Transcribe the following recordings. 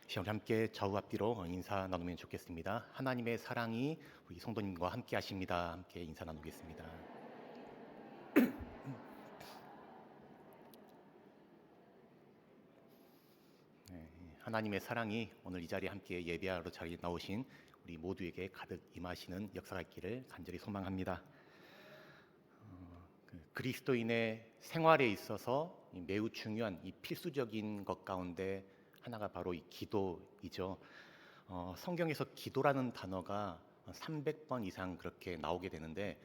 시험 함께 좌우 앞뒤로 인사 나누면 좋겠습니다. 하나님의 사랑이 우리 성도님과 함께 하십니다. 함께 인사 나누겠습니다. 하나님의 사랑이 오늘 이 자리에 함께 예배하러 자리에 나오신 우리 모두에게 가득 임하시는 역사가 있기를 간절히 소망합니다. 그리스도인의 생활에 있어서 매우 중요한 이 필수적인 것 가운데 하나가 바로 이 기도이죠. 성경에서 기도라는 단어가 300번 이상 그렇게 나오게 되는데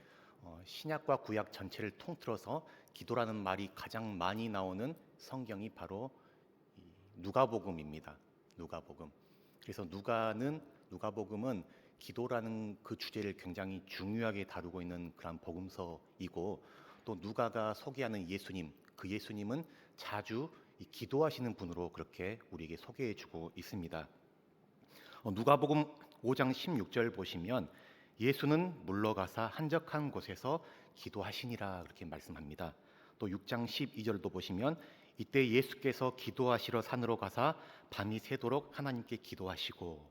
신약과 구약 전체를 통틀어서 기도라는 말이 가장 많이 나오는 성경이 바로 누가복음입니다. 누가복음. 그래서 누가복음은 기도라는 그 주제를 굉장히 중요하게 다루고 있는 그런 복음서이고, 또 누가가 소개하는 예수님, 그 예수님은 자주 기도하시는 분으로 그렇게 우리에게 소개해주고 있습니다. 누가복음 5장 16절 보시면 예수는 물러가사 한적한 곳에서 기도하시니라 그렇게 말씀합니다. 또 6장 12절도 보시면 이때 예수께서 기도하시러 산으로 가사 밤이 새도록 하나님께 기도하시고,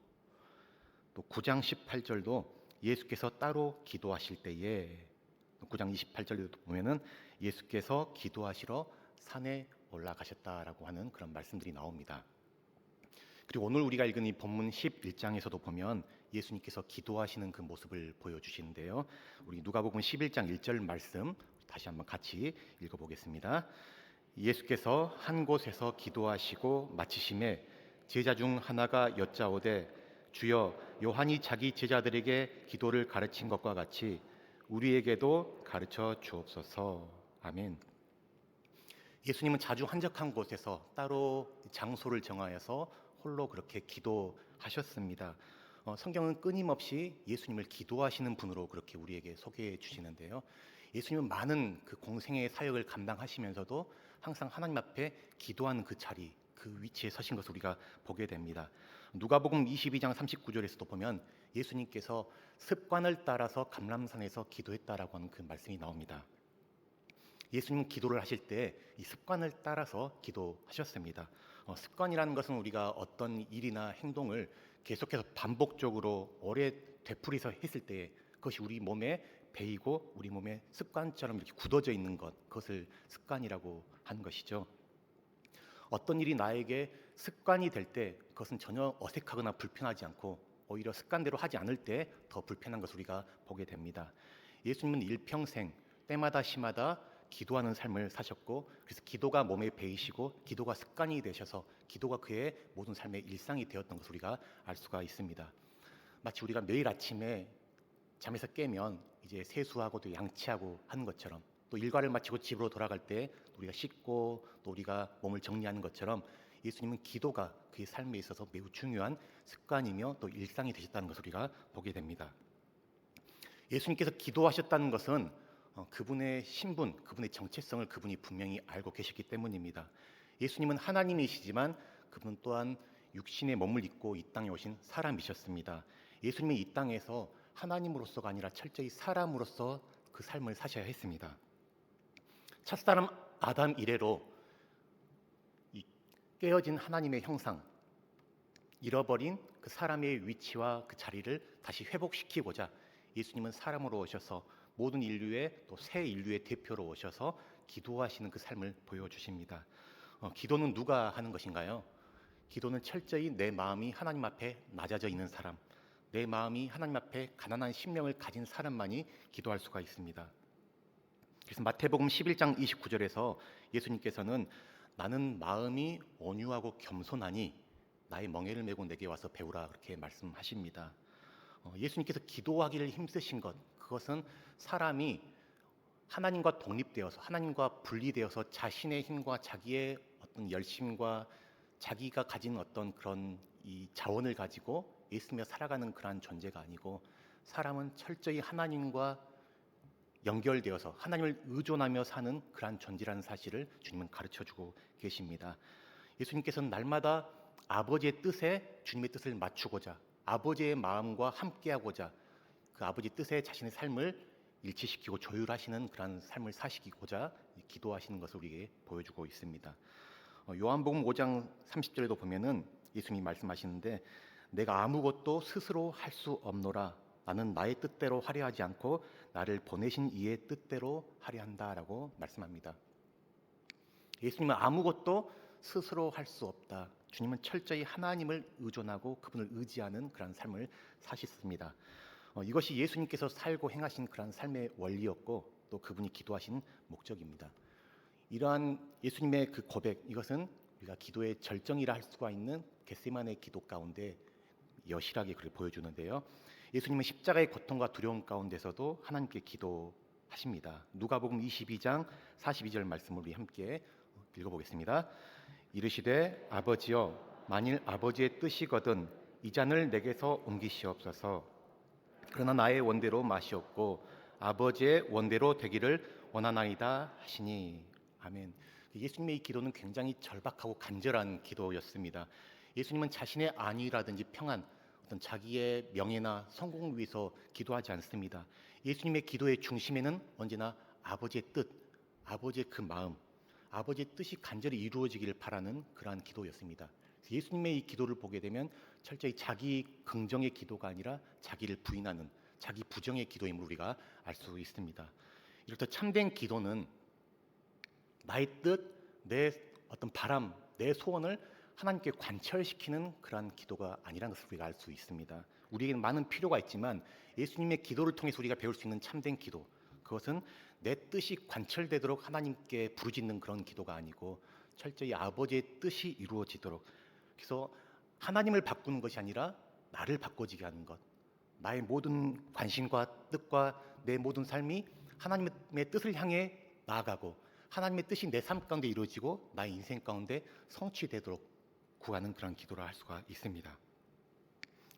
또 9장 18절도 예수께서 따로 기도하실 때에 9장 28절에도 보면은 예수께서 기도하시러 산에 올라가셨다라고 하는 그런 말씀들이 나옵니다. 그리고 오늘 우리가 읽은 이 본문 11장에서도 보면 예수님께서 기도하시는 그 모습을 보여주시는데요. 우리 누가복음 11장 1절 말씀 다시 한번 같이 읽어보겠습니다. 예수께서 한 곳에서 기도하시고 마치심에 제자 중 하나가 여짜오되 주여 요한이 자기 제자들에게 기도를 가르친 것과 같이 우리에게도 가르쳐 주옵소서. 아멘. 예수님은 자주 한적한 곳에서 따로 장소를 정하여서 홀로 그렇게 기도하셨습니다. 성경은 끊임없이 예수님을 기도하시는 분으로 그렇게 우리에게 소개해 주시는데요. 예수님은 많은 그 공생의 사역을 감당하시면서도 항상 하나님 앞에 기도하는 그 자리, 그 위치에 서신 것을 우리가 보게 됩니다. 누가복음 22장 39절에서도 보면 예수님께서 습관을 따라서 감람산에서 기도했다라고 하는 그 말씀이 나옵니다. 예수님은 기도를 하실 때 이 습관을 따라서 기도하셨습니다. 습관이라는 것은 우리가 어떤 일이나 행동을 계속해서 반복적으로 오래 되풀이해서 했을 때 그것이 우리 몸에 배이고 우리 몸에 습관처럼 이렇게 굳어져 있는 것, 그것을 습관이라고 하는 것이죠. 어떤 일이 나에게 습관이 될 때 그것은 전혀 어색하거나 불편하지 않고 오히려 습관대로 하지 않을 때 더 불편한 것을 우리가 보게 됩니다. 예수님은 일평생 때마다 시마다 기도하는 삶을 사셨고, 그래서 기도가 몸에 배이시고 기도가 습관이 되셔서 기도가 그의 모든 삶의 일상이 되었던 것을 우리가 알 수가 있습니다. 마치 우리가 매일 아침에 잠에서 깨면 이제 세수하고 또 양치하고 하는 것처럼, 또 일과를 마치고 집으로 돌아갈 때 우리가 씻고 또 우리가 몸을 정리하는 것처럼 예수님은 기도가 그의 삶에 있어서 매우 중요한 습관이며 또 일상이 되셨다는 것을 우리가 보게 됩니다. 예수님께서 기도하셨다는 것은 그분의 신분, 그분의 정체성을 그분이 분명히 알고 계셨기 때문입니다. 예수님은 하나님이시지만 그분 또한 육신의 몸을 입고 이 땅에 오신 사람이셨습니다. 예수님은 이 땅에서 하나님으로서가 아니라 철저히 사람으로서 그 삶을 사셔야 했습니다. 첫사람 아담 이래로 이 깨어진 하나님의 형상, 잃어버린 그 사람의 위치와 그 자리를 다시 회복시키고자 예수님은 사람으로 오셔서 모든 인류의 또 새 인류의 대표로 오셔서 기도하시는 그 삶을 보여주십니다. 기도는 누가 하는 것인가요? 기도는 철저히 내 마음이 하나님 앞에 낮아져 있는 사람, 내 마음이 하나님 앞에 가난한 심령을 가진 사람만이 기도할 수가 있습니다. 그래서 마태복음 11장 29절에서 예수님께서는 나는 마음이 온유하고 겸손하니 나의 멍에를 메고 내게 와서 배우라 그렇게 말씀하십니다. 예수님께서 기도하기를 힘쓰신 것, 그것은 사람이 하나님과 독립되어서 하나님과 분리되어서 자신의 힘과 자기의 어떤 열심과 자기가 가진 어떤 그런 이 자원을 가지고 애쓰며 살아가는 그러한 존재가 아니고, 사람은 철저히 하나님과 연결되어서 하나님을 의존하며 사는 그러한 존재라는 사실을 주님은 가르쳐주고 계십니다. 예수님께서는 날마다 아버지의 뜻에 주님의 뜻을 맞추고자, 아버지의 마음과 함께하고자 그 아버지 뜻에 자신의 삶을 일치시키고 조율하시는 그런 삶을 사시고자 기도하시는 것을 우리에게 보여주고 있습니다. 요한복음 5장 30절에도 보면은 예수님이 말씀하시는데 내가 아무것도 스스로 할 수 없노라. 나는 나의 뜻대로 하려 하지 않고 나를 보내신 이의 뜻대로 하려 한다라고 말씀합니다. 예수님은 아무것도 스스로 할 수 없다. 주님은 철저히 하나님을 의존하고 그분을 의지하는 그런 삶을 사셨습니다. 이것이 예수님께서 살고 행하신 그런 삶의 원리였고 또 그분이 기도하신 목적입니다. 이러한 예수님의 그 고백, 이것은 우리가 기도의 절정이라 할 수가 있는 겟세마네 기도 가운데 여실하게 그를 보여주는데요. 예수님은 십자가의 고통과 두려움 가운데서도 하나님께 기도하십니다. 누가복음 22장 42절 말씀을 우리 함께 읽어보겠습니다. 이르시되 아버지여 만일 아버지의 뜻이거든 이 잔을 내게서 옮기시옵소서. 그러나 나의 원대로 마시옵고 아버지의 원대로 되기를 원하나이다 하시니. 아멘. 예수님의 이 기도는 굉장히 절박하고 간절한 기도였습니다. 예수님은 자신의 안위라든지 평안, 어떤 자기의 명예나 성공을 위해서 기도하지 않습니다. 예수님의 기도의 중심에는 언제나 아버지의 뜻, 아버지의 그 마음, 아버지의 뜻이 간절히 이루어지기를 바라는 그러한 기도였습니다. 예수님의 이 기도를 보게 되면 철저히 자기 긍정의 기도가 아니라 자기를 부인하는 자기 부정의 기도임을 우리가 알 수 있습니다. 이렇듯 참된 기도는 나의 뜻, 내 어떤 바람, 내 소원을 하나님께 관철시키는 그러한 기도가 아니라는 것을 우리가 알 수 있습니다. 우리에게는 많은 필요가 있지만 예수님의 기도를 통해서 우리가 배울 수 있는 참된 기도, 그것은 내 뜻이 관철되도록 하나님께 부르짖는 그런 기도가 아니고 철저히 아버지의 뜻이 이루어지도록, 그래서 하나님을 바꾸는 것이 아니라 나를 바꿔지게 하는 것, 나의 모든 관심과 뜻과 내 모든 삶이 하나님의 뜻을 향해 나아가고 하나님의 뜻이 내 삶 가운데 이루어지고 나의 인생 가운데 성취되도록 구하는 그런 기도를 할 수가 있습니다.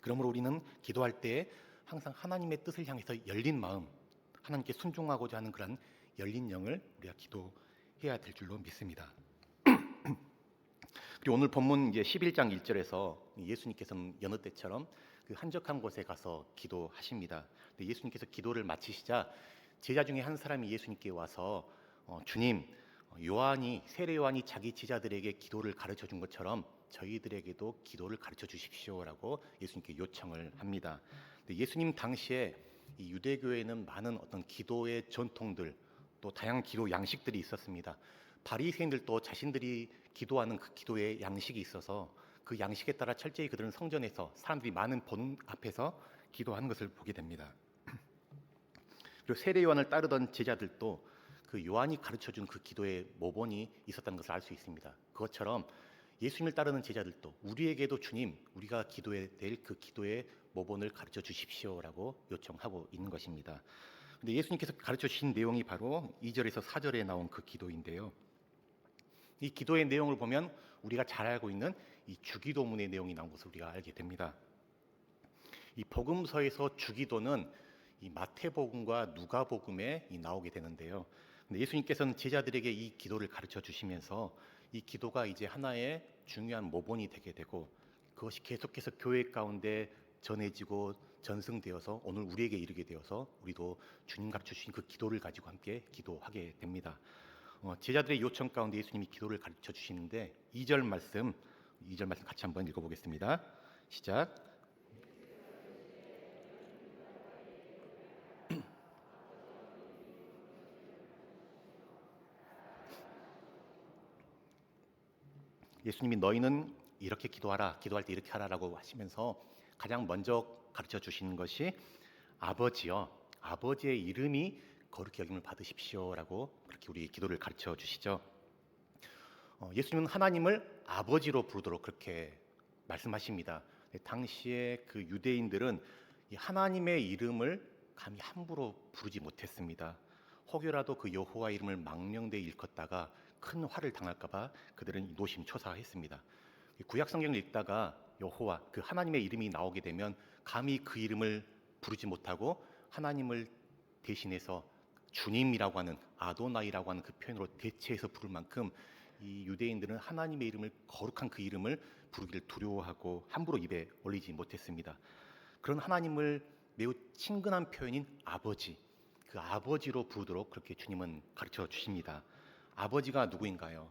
그러므로 우리는 기도할 때 항상 하나님의 뜻을 향해서 열린 마음, 하나님께 순종하고자 하는 그런 열린 영을 우리가 기도해야 될 줄로 믿습니다. 그리고 오늘 본문 이제 11장 1절에서 예수님께서는 여느 때처럼 그 한적한 곳에 가서 기도하십니다. 근데 예수님께서 기도를 마치시자 제자 중에 한 사람이 예수님께 와서 주님, 세례 요한이 자기 제자들에게 기도를 가르쳐 준 것처럼 저희들에게도 기도를 가르쳐 주십시오라고 예수님께 요청을 합니다. 근데 예수님 당시에 이 유대교에는 많은 어떤 기도의 전통들, 또 다양한 기도 양식들이 있었습니다. 바리새인들도 자신들이 기도하는 그 기도의 양식이 있어서 그 양식에 따라 철저히 그들은 성전에서 사람들이 많은 본 앞에서 기도하는 것을 보게 됩니다. 그리고 세례 요한을 따르던 제자들도 그 요한이 가르쳐준 그 기도의 모본이 있었다는 것을 알 수 있습니다. 그것처럼 예수님을 따르는 제자들도 우리에게도 주님, 우리가 기도해야 될 그 기도의 모본을 가르쳐 주십시오라고 요청하고 있는 것입니다. 근데 예수님께서 가르쳐 주신 내용이 바로 2절에서 4절에 나온 그 기도인데요. 이 기도의 내용을 보면 우리가 잘 알고 있는 이 주기도문의 내용이 나온 것을 우리가 알게 됩니다. 이 복음서에서 주기도는 이 마태복음과 누가복음에 나오게 되는데요. 근데 예수님께서는 제자들에게 이 기도를 가르쳐 주시면서 이 기도가 이제 하나의 중요한 모본이 되게 되고 그것이 계속해서 교회 가운데 전해지고 전승되어서 오늘 우리에게 이르게 되어서 우리도 주님 가르쳐 주신 그 기도를 가지고 함께 기도하게 됩니다. 제자들의 요청 가운데 예수님이 기도를 가르쳐 주시는데 2절 말씀 같이 한번 읽어보겠습니다. 시작. 예수님이 너희는 이렇게 기도하라, 기도할 때 이렇게 하라라고 하시면서 가장 먼저 가르쳐 주시는 것이 아버지여, 아버지의 이름이 거룩히 여김을 받으십시오라고 그렇게 우리 기도를 가르쳐 주시죠. 예수님은 하나님을 아버지로 부르도록 그렇게 말씀하십니다. 당시에 그 유대인들은 이 하나님의 이름을 감히 함부로 부르지 못했습니다. 혹여라도 그 여호와 이름을 망령되이 일컫다가 큰 화를 당할까봐 그들은 노심초사했습니다. 구약 성경을 읽다가 여호와, 그 하나님의 이름이 나오게 되면 감히 그 이름을 부르지 못하고 하나님을 대신해서 주님이라고 하는 아도나이라고 하는 그 표현으로 대체해서 부를 만큼 이 유대인들은 하나님의 이름을, 거룩한 그 이름을 부르기를 두려워하고 함부로 입에 올리지 못했습니다. 그런 하나님을 매우 친근한 표현인 아버지, 그 아버지로 부르도록 그렇게 주님은 가르쳐 주십니다. 아버지가 누구인가요?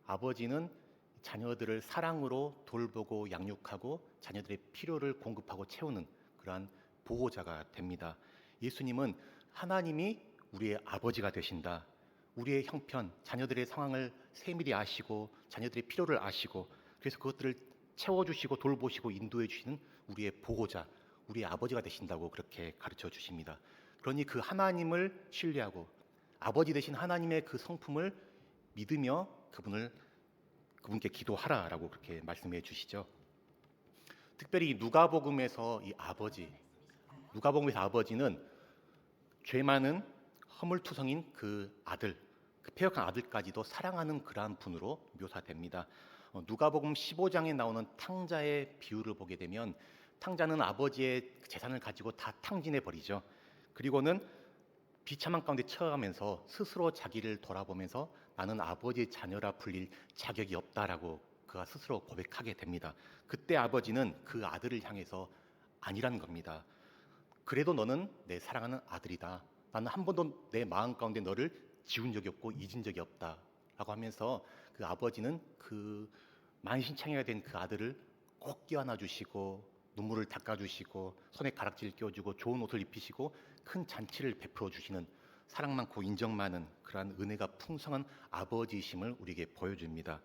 아버지는 자녀들을 사랑으로 돌보고 양육하고 자녀들의 필요를 공급하고 채우는 그러한 보호자가 됩니다. 예수님은 하나님이 우리의 아버지가 되신다. 우리의 형편, 자녀들의 상황을 세밀히 아시고 자녀들의 필요를 아시고 그래서 그것들을 채워주시고 돌보시고 인도해 주시는 우리의 보호자, 우리의 아버지가 되신다고 그렇게 가르쳐 주십니다. 그러니 그 하나님을 신뢰하고 아버지 되신 하나님의 그 성품을 믿으며 그분께 기도하라라고 그렇게 말씀해 주시죠. 특별히 누가복음에서 누가복음에서 아버지는 죄 많은 허물투성인 그 아들, 그 패역한 아들까지도 사랑하는 그러한 분으로 묘사됩니다. 누가복음 15장에 나오는 탕자의 비유를 보게 되면 탕자는 아버지의 재산을 가지고 다 탕진해 버리죠. 그리고는 비참한 가운데 처하면서 스스로 자기를 돌아보면서 나는 아버지의 자녀라 불릴 자격이 없다라고 그가 스스로 고백하게 됩니다. 그때 아버지는 그 아들을 향해서 아니라는 겁니다. 그래도 너는 내 사랑하는 아들이다. 나는 한 번도 내 마음 가운데 너를 지운 적이 없고 잊은 적이 없다 라고 하면서 그 아버지는 그 만신창이가 된 그 아들을 꼭 껴안아 주시고 눈물을 닦아 주시고 손에 가락지를 껴주고 좋은 옷을 입히시고 큰 잔치를 베풀어 주시는 사랑 많고 인정 많은 그러한 은혜가 풍성한 아버지이심을 우리에게 보여줍니다.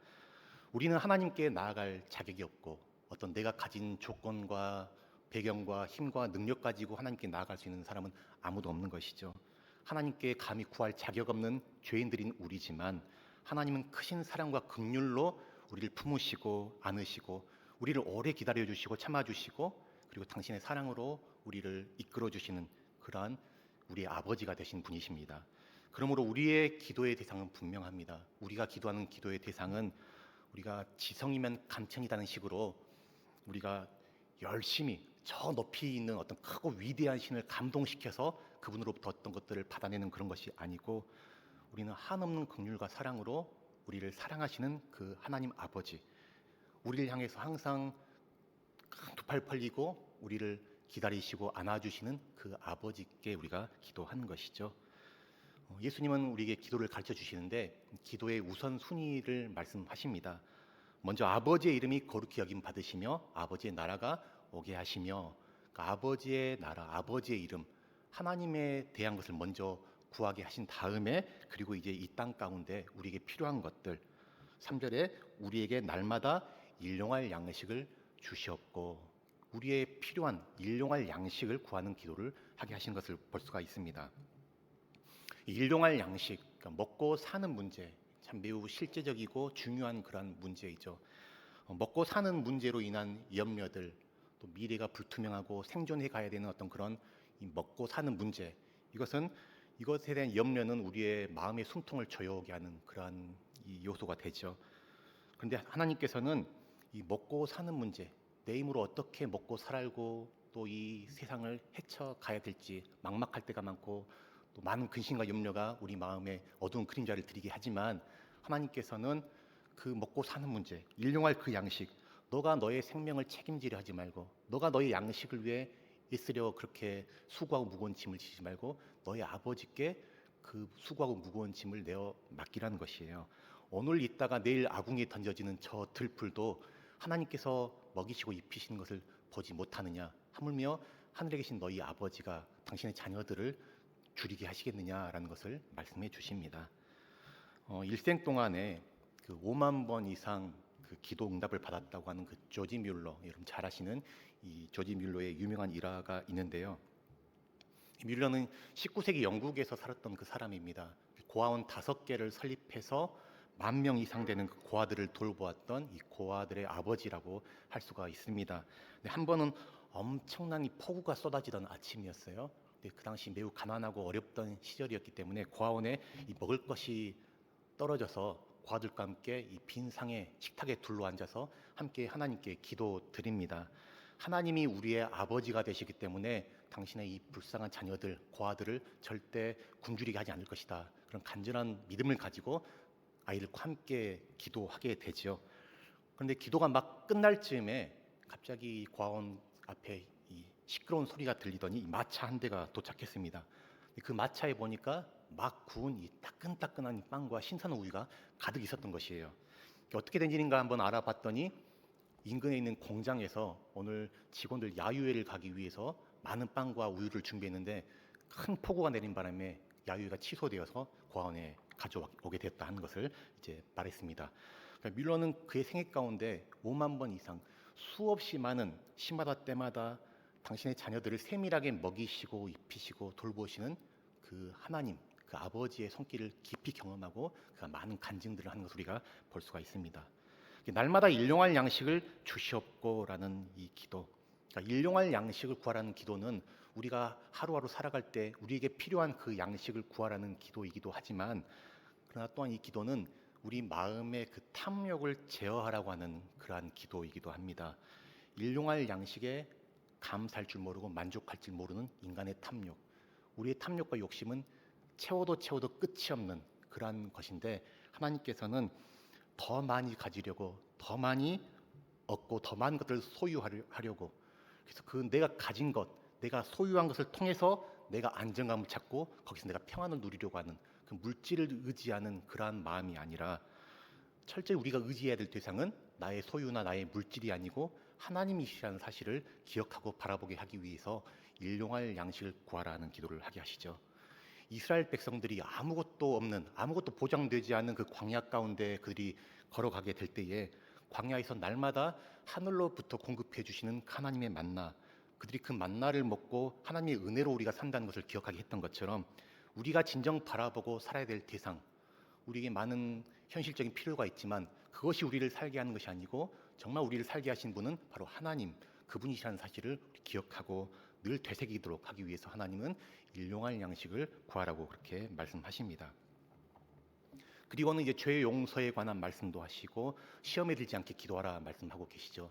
우리는 하나님께 나아갈 자격이 없고 어떤 내가 가진 조건과 배경과 힘과 능력 가지고 하나님께 나아갈 수 있는 사람은 아무도 없는 것이죠. 하나님께 감히 구할 자격 없는 죄인들인 우리지만 하나님은 크신 사랑과 긍휼로 우리를 품으시고 안으시고 우리를 오래 기다려주시고 참아주시고 그리고 당신의 사랑으로 우리를 이끌어주시는 그러한 우리의 아버지가 되신 분이십니다. 그러므로 우리의 기도의 대상은 분명합니다. 우리가 기도하는 기도의 대상은 우리가 지성이면 감천이라는 식으로 우리가 열심히 저 높이 있는 어떤 크고 위대한 신을 감동시켜서 그분으로부터 어떤 것들을 받아내는 그런 것이 아니고 우리는 한없는 긍휼과 사랑으로 우리를 사랑하시는 그 하나님 아버지, 우리를 향해서 항상 두 팔 펄리고 우리를 기다리시고 안아주시는 그 아버지께 우리가 기도하는 것이죠. 예수님은 우리에게 기도를 가르쳐 주시는데 기도의 우선순위를 말씀하십니다. 먼저 아버지의 이름이 거룩히 여김 받으시며 아버지의 나라가 오게 하시며 그러니까 아버지의 나라, 아버지의 이름, 하나님에 대한 것을 먼저 구하게 하신 다음에 그리고 이제 이 땅 가운데 우리에게 필요한 것들 3절에 우리에게 날마다 일용할 양식을 주시옵고 우리의 필요한 일용할 양식을 구하는 기도를 하게 하신 것을 볼 수가 있습니다. 일용할 양식, 그러니까 먹고 사는 문제 참 매우 실제적이고 중요한 그런 문제이죠. 먹고 사는 문제로 인한 염려들, 또 미래가 불투명하고 생존해 가야 되는 어떤 그런 이 먹고 사는 문제, 이것에 대한 염려는 우리의 마음의 숨통을 조여오게 하는 그러한 이 요소가 되죠. 그런데 하나님께서는 이 먹고 사는 문제, 내 힘으로 어떻게 먹고 살고 또 이 세상을 헤쳐가야 될지 막막할 때가 많고 또 많은 근심과 염려가 우리 마음에 어두운 그림자를 들이게 하지만 하나님께서는 그 먹고 사는 문제, 일용할 그 양식, 너가 너의 생명을 책임지려 하지 말고 너가 너의 양식을 위해 애쓰려 그렇게 수고하고 무거운 짐을 지지 말고 너의 아버지께 그 수고하고 무거운 짐을 내어 맡기라는 것이에요. 오늘 있다가 내일 아궁이에 던져지는 저 들풀도 하나님께서 먹이시고 입히시는 것을 보지 못하느냐, 하물며 하늘에 계신 너희 아버지가 당신의 자녀들을 줄이게 하시겠느냐라는 것을 말씀해 주십니다. 일생 동안에 그 5만 번 이상 그 기도 응답을 받았다고 하는 그 조지 뮬러, 여러분 잘 아시는 이 조지 뮬러의 유명한 일화가 있는데요. 뮬러는 19세기 영국에서 살았던 그 사람입니다. 고아원 5개를 설립해서 10,000명 이상 되는 그 고아들을 돌보았던 이 고아들의 아버지라고 할 수가 있습니다. 한 번은 엄청난 이 폭우가 쏟아지던 아침이었어요. 그 당시 매우 가난하고 어렵던 시절이었기 때문에 고아원에 이 먹을 것이 떨어져서 고아들과 함께 이 빈 상에 식탁에 둘러앉아서 함께 하나님께 기도드립니다. 하나님이 우리의 아버지가 되시기 때문에 당신의 이 불쌍한 자녀들, 고아들을 절대 굶주리게 하지 않을 것이다. 그런 간절한 믿음을 가지고 아이들과 함께 기도하게 되죠. 그런데 기도가 막 끝날 즈음에 갑자기 고아원 앞에 이 시끄러운 소리가 들리더니 마차 한 대가 도착했습니다. 그 마차에 보니까 막 구운 이 따끈따끈한 빵과 신선한 우유가 가득 있었던 것이에요. 어떻게 된 일인가 한번 알아봤더니 인근에 있는 공장에서 오늘 직원들 야유회를 가기 위해서 많은 빵과 우유를 준비했는데 큰 폭우가 내린 바람에 야유회가 취소되어서 고아원에 가져오게 됐다 하는 것을 이제 말했습니다. 그러니까 뮬러는 그의 생애 가운데 5만 번 이상 수없이 많은 시마다 때마다 당신의 자녀들을 세밀하게 먹이시고 입히시고 돌보시는 그 하나님, 그 아버지의 손길을 깊이 경험하고 그 많은 간증들을 하는 것을 우리가 볼 수가 있습니다. 날마다 일용할 양식을 주시옵고라는 이 기도, 그러니까 일용할 양식을 구하라는 기도는 우리가 하루하루 살아갈 때 우리에게 필요한 그 양식을 구하라는 기도이기도 하지만, 그러나 또한 이 기도는 우리 마음의 그 탐욕을 제어하라고 하는 그러한 기도이기도 합니다. 일용할 양식에 감사할 줄 모르고 만족할 줄 모르는 인간의 탐욕, 우리의 탐욕과 욕심은 채워도 끝이 없는 그러한 것인데, 하나님께서는 더 많이 가지려고, 더 많이 얻고, 더 많은 것들을 소유하려고, 그래서 그 내가 가진 것, 내가 소유한 것을 통해서 내가 안정감을 찾고 거기서 내가 평안을 누리려고 하는 그 물질을 의지하는 그러한 마음이 아니라, 철저히 우리가 의지해야 될 대상은 나의 소유나 나의 물질이 아니고 하나님이시라는 사실을 기억하고 바라보게 하기 위해서 일용할 양식을 구하라는 기도를 하게 하시죠. 이스라엘 백성들이 아무것도 없는, 아무것도 보장되지 않는 그 광야 가운데 그들이 걸어가게 될 때에 광야에서 날마다 하늘로부터 공급해 주시는 하나님의 만나, 그들이 그 만나를 먹고 하나님의 은혜로 우리가 산다는 것을 기억하게 했던 것처럼, 우리가 진정 바라보고 살아야 될 대상, 우리에게 많은 현실적인 필요가 있지만 그것이 우리를 살게 하는 것이 아니고 정말 우리를 살게 하신 분은 바로 하나님, 그분이시라는 사실을 기억하고 늘 되새기도록 하기 위해서 하나님은 일용할 양식을 구하라고 그렇게 말씀하십니다. 그리고는 이제 죄의 용서에 관한 말씀도 하시고 시험에 들지 않게 기도하라 말씀하고 계시죠.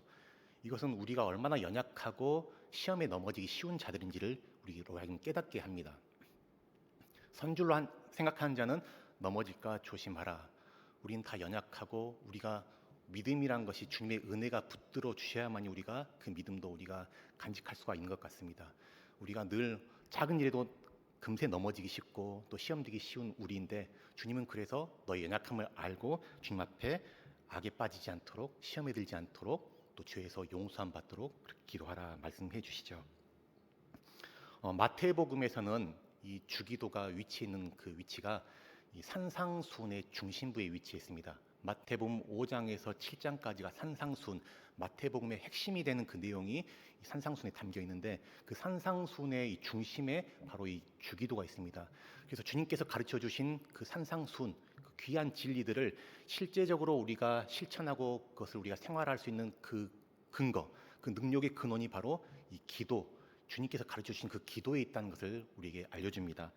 이것은 우리가 얼마나 연약하고 시험에 넘어지기 쉬운 자들인지를 우리로 하여금 깨닫게 합니다. 선줄로 생각하는 자는 넘어질까 조심하라. 우리는 다 연약하고 우리가 믿음이란 것이 주님의 은혜가 붙들어 주셔야만이 우리가 그 믿음도 우리가 간직할 수가 있는 것 같습니다. 우리가 늘 작은 일에도 금세 넘어지기 쉽고 또 시험 들기 쉬운 우리인데, 주님은 그래서 너의 연약함을 알고 주님 앞에 악에 빠지지 않도록, 시험에 들지 않도록, 또 죄에서 용서함 받도록 그렇게 기도하라 말씀해 주시죠. 마태복음에서는 이 주기도가 위치해 있는 그 위치가 이 산상수훈의 중심부에 위치해 있습니다. 마태복음 5장에서 7장까지가 산상수훈, 마태복음의 핵심이 되는 그 내용이 이 산상수훈에 담겨 있는데, 그 산상수훈의 이 중심에 바로 이 주기도가 있습니다. 그래서 주님께서 가르쳐 주신 그 산상수훈, 그 귀한 진리들을 실제적으로 우리가 실천하고 그것을 우리가 생활할 수 있는 그 근거, 그 능력의 근원이 바로 이 기도, 주님께서 가르쳐 주신 그 기도에 있다는 것을 우리에게 알려줍니다.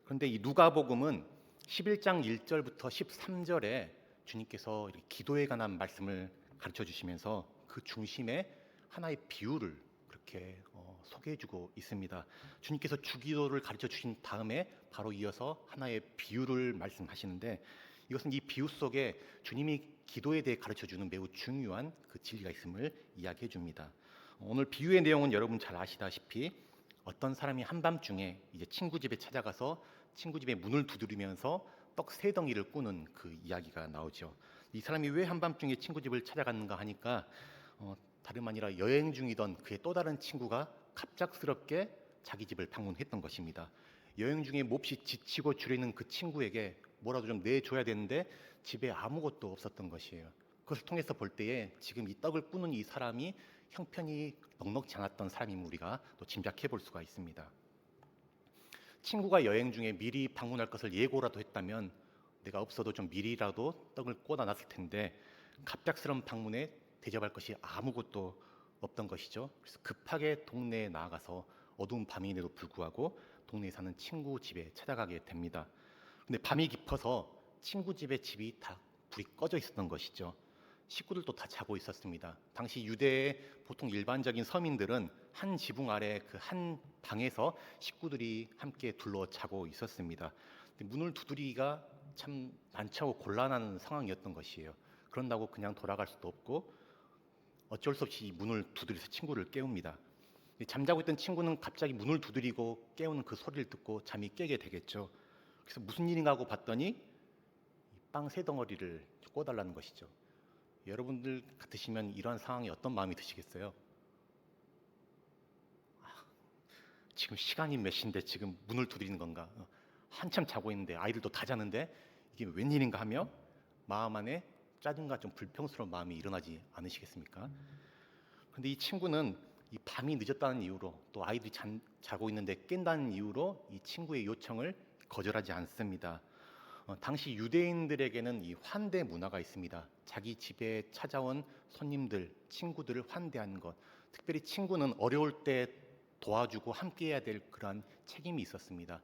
그런데 이 누가복음은 11장 1절부터 13절에 주님께서 기도에 관한 말씀을 가르쳐 주시면서 그 중심에 하나의 비유를 그렇게 소개해주고 있습니다. 주님께서 주기도를 가르쳐 주신 다음에 바로 이어서 하나의 비유를 말씀하시는데, 이것은 이 비유 속에 주님이 기도에 대해 가르쳐 주는 매우 중요한 그 진리가 있음을 이야기해 줍니다. 오늘 비유의 내용은 여러분 잘 아시다시피 어떤 사람이 한밤중에 이제 친구 집에 찾아가서 친구 집에 문을 두드리면서 떡 3덩이를 꾸는 그 이야기가 나오죠. 이 사람이 왜 한밤중에 친구 집을 찾아갔는가 하니까 다름 아니라 여행 중이던 그의 또 다른 친구가 갑작스럽게 자기 집을 방문했던 것입니다. 여행 중에 몹시 지치고 줄이는 그 친구에게 뭐라도 좀 내줘야 되는데 집에 아무것도 없었던 것이에요. 그것을 통해서 볼 때에 지금 이 떡을 꾸는 이 사람이 형편이 넉넉지 않았던 사람임을 우리가 또 짐작해 볼 수가 있습니다. 친구가 여행 중에 미리 방문할 것을 예고라도 했다면 내가 없어도 좀 미리라도 떡을 꽂아 놨을 텐데, 갑작스러운 방문에 대접할 것이 아무것도 없던 것이죠. 그래서 급하게 동네에 나아가서 어두운 밤임에도 불구하고 동네에 사는 친구 집에 찾아가게 됩니다. 근데 밤이 깊어서 친구 집의 집이 다 불이 꺼져 있었던 것이죠. 식구들도 다 자고 있었습니다. 당시 유대의 보통 일반적인 서민들은 한 지붕 아래 그 한 방에서 식구들이 함께 둘러 자고 있었습니다. 문을 두드리기가 참 난처하고 곤란한 상황이었던 것이에요. 그런다고 그냥 돌아갈 수도 없고 어쩔 수 없이 문을 두드려서 친구를 깨웁니다. 잠자고 있던 친구는 갑자기 문을 두드리고 깨우는 그 소리를 듣고 잠이 깨게 되겠죠. 그래서 무슨 일인가 하고 봤더니 빵 3덩어리를 꿔달라는 것이죠. 여러분들 같으시면 이러한 상황에 어떤 마음이 드시겠어요? 지금 시간이 몇 시인데 지금 문을 두드리는 건가? 한참 자고 있는데 아이들도 다 자는데 이게 웬일인가 하며 마음 안에 짜증과 좀 불평스러운 마음이 일어나지 않으시겠습니까? 근데 이 친구는 이 밤이 늦었다는 이유로 또 아이들이 자고 있는데 깬다는 이유로 이 친구의 요청을 거절하지 않습니다. 당시 유대인들에게는 이 환대 문화가 있습니다. 자기 집에 찾아온 손님들, 친구들을 환대하는 것. 특별히 친구는 어려울 때 도와주고 함께해야 될 그러한 책임이 있었습니다.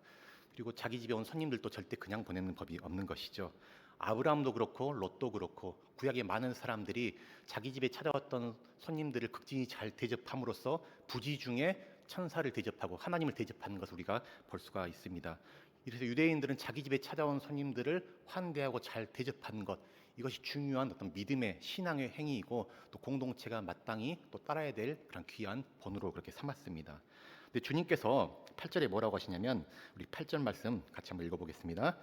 그리고 자기 집에 온 손님들도 절대 그냥 보내는 법이 없는 것이죠. 아브라함도 그렇고 롯도 그렇고 구약의 많은 사람들이 자기 집에 찾아왔던 손님들을 극진히 잘 대접함으로써 부지 중에 천사를 대접하고 하나님을 대접하는 것을 우리가 볼 수가 있습니다. 그래서 유대인들은 자기 집에 찾아온 손님들을 환대하고 잘 대접하는 것, 이것이 중요한 어떤 믿음의 신앙의 행위이고 또 공동체가 마땅히 또 따라야 될 그런 귀한 본으로 그렇게 삼았습니다. 근데 주님께서 8절에 뭐라고 하시냐면 우리 8절 말씀 같이 한번 읽어보겠습니다.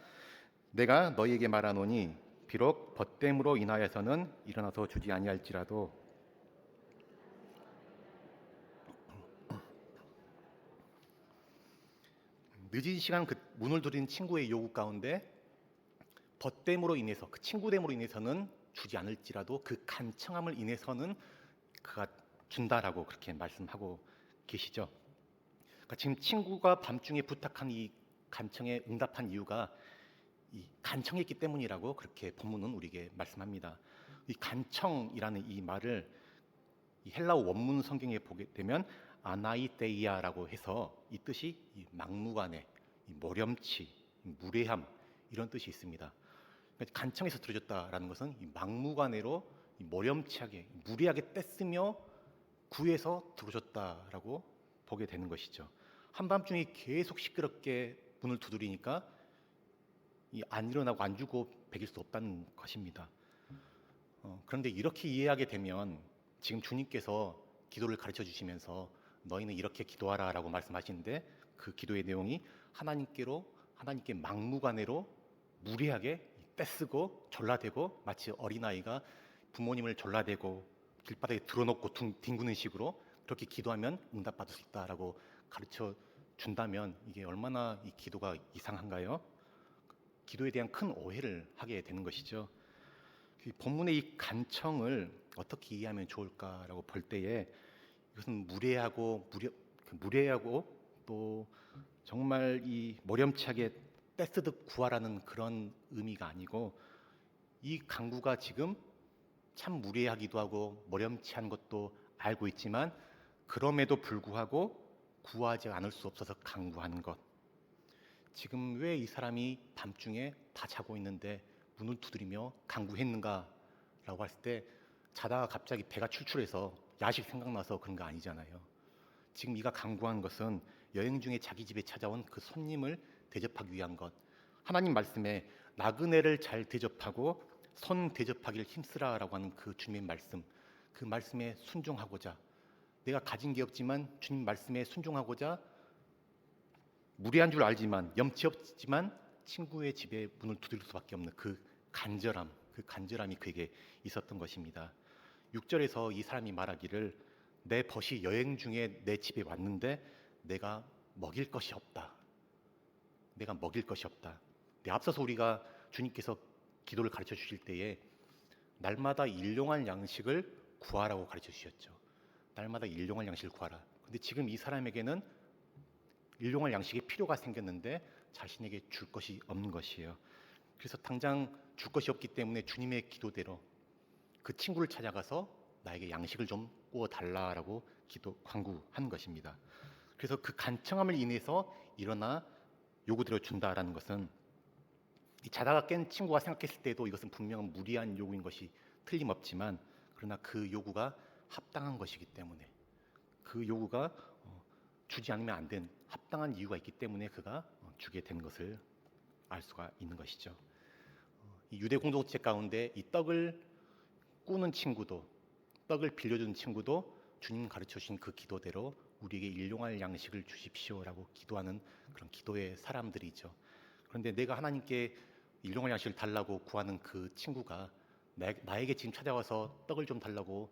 내가 너희에게 말하노니 비록 벗됨으로 인하여서는 일어나서 주지 아니할지라도 늦은 시간 그 문을 두드린 친구의 요구 가운데 벗됨으로 인해서 그 친구됨으로 인해서는 주지 않을지라도 그 간청함을 인해서는 그가 준다라고 그렇게 말씀하고 계시죠. 그러니까 지금 친구가 밤중에 부탁한 이 간청에 응답한 이유가 이 간청했기 때문이라고 그렇게 본문은 우리에게 말씀합니다. 이 간청이라는 이 말을 이 헬라어 원문 성경에 보게 되면 아나이데이아라고 해서 이 뜻이 이 막무가내, 이 모렴치, 이 무례함 이런 뜻이 있습니다. 그러니까 간청해서 들어줬다라는 것은 이 막무가내로 이 모렴치하게 무리하게 떼쓰며 구해서 들어줬다라고 보게 되는 것이죠. 한밤중에 계속 시끄럽게 문을 두드리니까 안 일어나고 안 주고 베길 수 없다는 것입니다. 그런데 이렇게 이해하게 되면 지금 주님께서 기도를 가르쳐 주시면서 너희는 이렇게 기도하라라고 말씀하시는데 그 기도의 내용이 하나님께 막무가내로 무리하게 떼쓰고 졸라대고 마치 어린아이가 부모님을 졸라대고 길바닥에 들어놓고 뒹구는 식으로 그렇게 기도하면 응답받을 수 있다라고 가르쳐 준다면 이게 얼마나 이 기도가 이상한가요? 기도에 대한 큰 오해를 하게 되는 것이죠. 본문의 이 간청을 어떻게 이해하면 좋을까라고 볼 때에 이것은 무례하고 또 정말 이 모렴치하게 떼쓰듯 구하라는 그런 의미가 아니고 이 강구가 지금 참 무례하기도 하고 모렴치한 것도 알고 있지만 그럼에도 불구하고 구하지 않을 수 없어서 강구하는 것. 지금 왜 이 사람이 밤중에 다 자고 있는데 문을 두드리며 강구했는가라고 했을 때 자다가 갑자기 배가 출출해서 야식 생각나서 그런 거 아니잖아요. 지금 이가 강구한 것은 여행 중에 자기 집에 찾아온 그 손님을 대접하기 위한 것. 하나님 말씀에 나그네를 잘 대접하고 손 대접하기를 힘쓰라라고 하는 그 주님의 말씀. 그 말씀에 순종하고자 내가 가진 게 없지만 주님 말씀에 순종하고자 무례한 줄 알지만 염치 없지만 친구의 집에 문을 두드릴 수밖에 없는 그 간절함이 그에게 있었던 것입니다. 6절에서 이 사람이 말하기를 내 벗이 여행 중에 내 집에 왔는데 내가 먹일 것이 없다. 내가 먹일 것이 없다. 앞서서 우리가 주님께서 기도를 가르쳐 주실 때에 날마다 일용할 양식을 구하라고 가르쳐 주셨죠. 날마다 일용할 양식을 구하라. 근데 지금 이 사람에게는 일용할 양식이 필요가 생겼는데 자신에게 줄 것이 없는 것이에요. 그래서 당장 줄 것이 없기 때문에 주님의 기도대로 그 친구를 찾아가서 나에게 양식을 좀 구워 달라라고 간구한 것입니다. 그래서 그 간청함을 인해서 일어나 요구대로 준다라는 것은 자다가 깬 친구가 생각했을 때도 이것은 분명한 무리한 요구인 것이 틀림없지만 그러나 그 요구가 합당한 것이기 때문에 그 요구가 주지 않으면 안 된 합당한 이유가 있기 때문에 그가 주게 된 것을 알 수가 있는 것이죠. 이 유대 공동체 가운데 이 떡을 꾸는 친구도 떡을 빌려주는 친구도 주님 가르쳐 주신 그 기도대로 우리에게 일용할 양식을 주십시오라고 기도하는 그런 기도의 사람들이죠. 그런데 내가 하나님께 일용할 양식을 달라고 구하는 그 친구가 나에게 지금 찾아와서 떡을 좀 달라고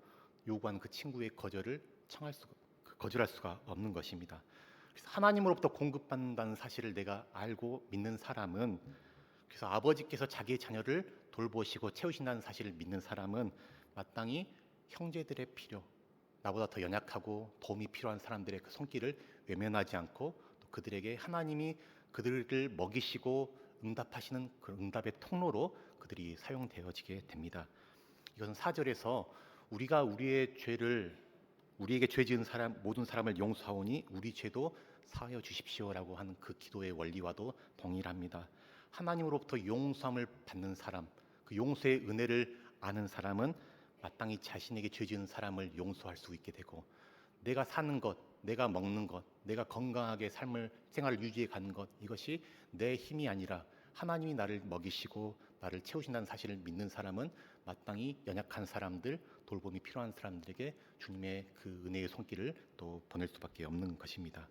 요구하는 그 친구의 거절할 수가 없는 것입니다. 그래서 하나님으로부터 공급받는다는 사실을 내가 알고 믿는 사람은, 그래서 아버지께서 자기의 자녀를 돌보시고 채우신다는 사실을 믿는 사람은 마땅히 형제들의 필요, 나보다 더 연약하고 도움이 필요한 사람들의 그 손길을 외면하지 않고, 또 그들에게 하나님이 그들을 먹이시고 응답하시는 그 응답의 통로로 그들이 사용되어지게 됩니다. 이것은 4절에서 우리가 우리에게 죄 지은 모든 사람을 용서하오니 우리 죄도 사하여 주십시오라고 하는 그 기도의 원리와도 동일합니다. 하나님으로부터 용서함을 받는 사람, 그 용서의 은혜를 아는 사람은 마땅히 자신에게 죄 지은 사람을 용서할 수 있게 되고, 내가 사는 것, 내가 먹는 것, 내가 건강하게 생활을 유지해 가는 것, 이것이 내 힘이 아니라 하나님이 나를 먹이시고 나를 채우신다는 사실을 믿는 사람은 마땅히 연약한 사람들, 돌봄이 필요한 사람들에게 주님의 그 은혜의 손길을 또 보낼 수밖에 없는 것입니다.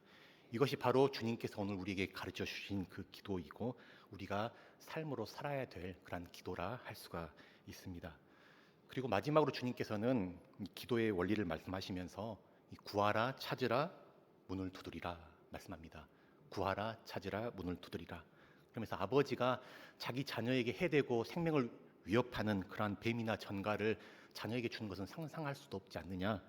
이것이 바로 주님께서 오늘 우리에게 가르쳐 주신 그 기도이고, 우리가 삶으로 살아야 될 그런 기도라 할 수가 있습니다. 그리고 마지막으로 주님께서는 이 기도의 원리를 말씀하시면서 구하라, 찾으라, 문을 두드리라 말씀합니다. 구하라, 찾으라, 문을 두드리라. 그러면서 아버지가 자기 자녀에게 해대고 생명을 위협하는 그러한 뱀이나 전갈을 자녀에게 주는 것은 상상할 수도 없지 않느냐.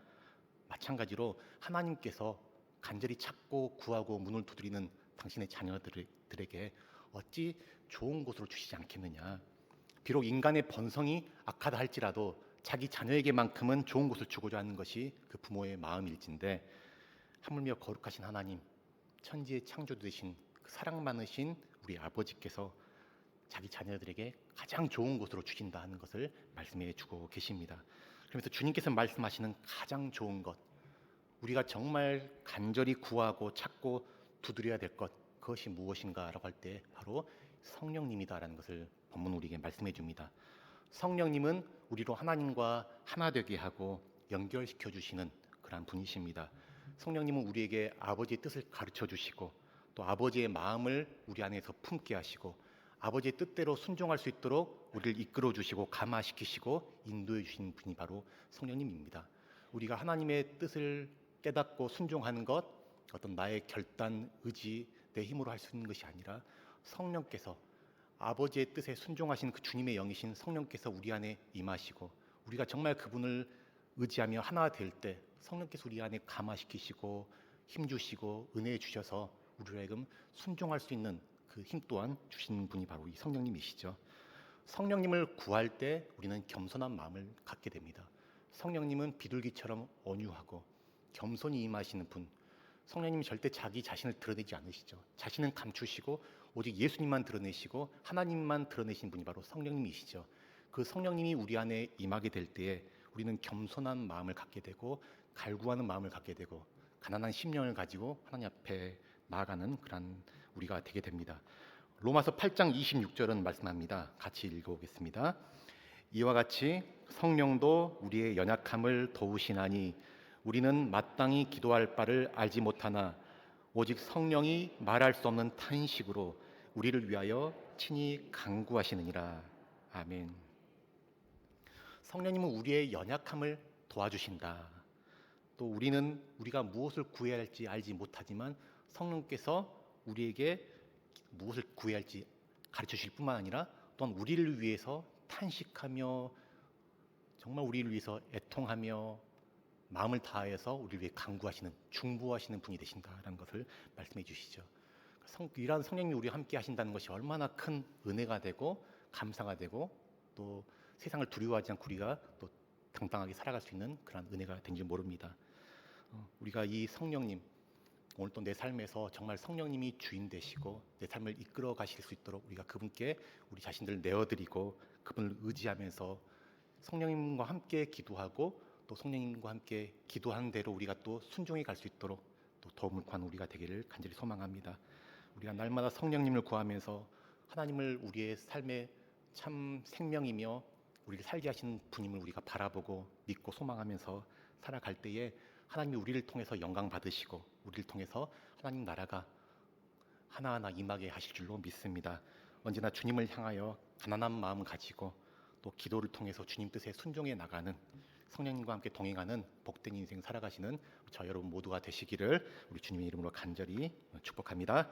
마찬가지로 하나님께서 간절히 찾고 구하고 문을 두드리는 당신의 자녀들에게 어찌 좋은 곳으로 주시지 않겠느냐. 비록 인간의 본성이 악하다 할지라도 자기 자녀에게만큼은 좋은 곳을 주고자 하는 것이 그 부모의 마음일진데, 하물며 거룩하신 하나님, 천지의 창조 되신 그 사랑 많으신 우리 아버지께서 자기 자녀들에게 가장 좋은 곳으로 주신다 하는 것을 말씀해 주고 계십니다. 그러면서 주님께서 말씀하시는 가장 좋은 것, 우리가 정말 간절히 구하고 찾고 두드려야 될 것, 그것이 무엇인가라고 할 때 바로 성령님이다라는 것을 본문 우리에게 말씀해 줍니다. 성령님은 우리로 하나님과 하나 되게 하고 연결시켜 주시는 그러한 분이십니다. 성령님은 우리에게 아버지의 뜻을 가르쳐 주시고, 또 아버지의 마음을 우리 안에서 품게 하시고, 아버지의 뜻대로 순종할 수 있도록 우리를 이끌어 주시고 감화시키시고 인도해 주시는 분이 바로 성령님입니다. 우리가 하나님의 뜻을 깨닫고 순종하는 것, 어떤 나의 결단, 의지, 내 힘으로 할 수 있는 것이 아니라 성령께서, 아버지의 뜻에 순종하신 그 주님의 영이신 성령께서 우리 안에 임하시고, 우리가 정말 그분을 의지하며 하나 될 때 성령께서 우리 안에 감화시키시고 힘주시고 은혜 주셔서 우리로 하여금 순종할 수 있는 그 힘 또한 주시는 분이 바로 이 성령님이시죠. 성령님을 구할 때 우리는 겸손한 마음을 갖게 됩니다. 성령님은 비둘기처럼 온유하고 겸손히 임하시는 분. 성령님이 절대 자기 자신을 드러내지 않으시죠. 자신은 감추시고 오직 예수님만 드러내시고 하나님만 드러내신 분이 바로 성령님이시죠. 그 성령님이 우리 안에 임하게 될 때에 우리는 겸손한 마음을 갖게 되고 갈구하는 마음을 갖게 되고 가난한 심령을 가지고 하나님 앞에 나아가는 그런 우리가 되게 됩니다. 로마서 8장 26절은 말씀합니다. 같이 읽어보겠습니다. 이와 같이 성령도 우리의 연약함을 도우시나니 우리는 마땅히 기도할 바를 알지 못하나 오직 성령이 말할 수 없는 탄식으로 우리를 위하여 친히 간구하시느니라. 아멘. 성령님은 우리의 연약함을 도와주신다. 또 우리가 무엇을 구해야 할지 알지 못하지만 성령께서 우리에게 무엇을 구해야 할지 가르쳐 주실 뿐만 아니라 또한 우리를 위해서 탄식하며 정말 우리를 위해서 애통하며 마음을 다해서 우리를 위해 간구하시는, 중보하시는 분이 되신다라는 것을 말씀해 주시죠. 이러한 성령님이 우리와 함께 하신다는 것이 얼마나 큰 은혜가 되고 감사가 되고 또 세상을 두려워하지 않고 우리가 또 당당하게 살아갈 수 있는 그런 은혜가 된지 모릅니다. 우리가 이 성령님, 오늘 또 내 삶에서 정말 성령님이 주인 되시고 내 삶을 이끌어 가실 수 있도록 우리가 그분께 우리 자신들을 내어드리고 그분을 의지하면서 성령님과 함께 기도하고 또 성령님과 함께 기도하는 대로 우리가 또 순종해 갈 수 있도록 또 도움을 구하는 우리가 되기를 간절히 소망합니다. 우리가 날마다 성령님을 구하면서 하나님을 우리의 삶의 참 생명이며 우리를 살게 하시는 분임을 우리가 바라보고 믿고 소망하면서 살아갈 때에 하나님이 우리를 통해서 영광 받으시고 우리를 통해서 하나님 나라가 하나하나 임하게 하실 줄로 믿습니다. 언제나 주님을 향하여 가난한 마음 가지고 또 기도를 통해서 주님 뜻에 순종해 나가는 성령님과 함께 동행하는 복된 인생 살아가시는 저 여러분 모두가 되시기를 우리 주님의 이름으로 간절히 축복합니다.